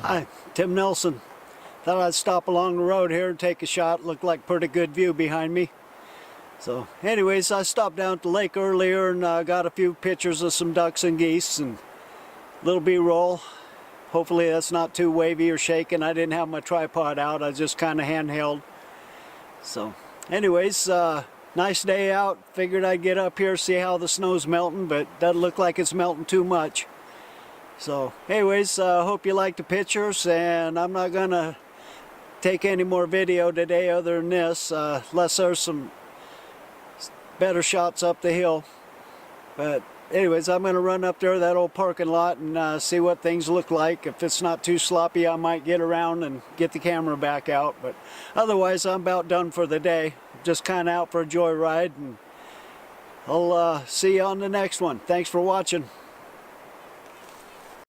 Hi, Tim Nelson. Thought I'd stop along the road here and take a shot. Looked like pretty good view behind me. So anyways, I stopped down at the lake earlier and got a few pictures of some ducks and geese and little B-roll. Hopefully that's not too wavy or shaking. I didn't have my tripod out. I just kind of handheld. So anyways, nice day out. Figured I'd get up here, see how the snow's melting, but doesn't look like it's melting too much. So anyways, hope you like the pictures, and I'm not gonna take any more video today other than this, unless there's some better shots up the hill. But anyways, I'm gonna run up there, that old parking lot, and see what things look like. If it's not too sloppy, I might get around and get the camera back out, but otherwise I'm about done for the day. Just kind of out for a joyride, and I'll see you on the next one. Thanks for watching.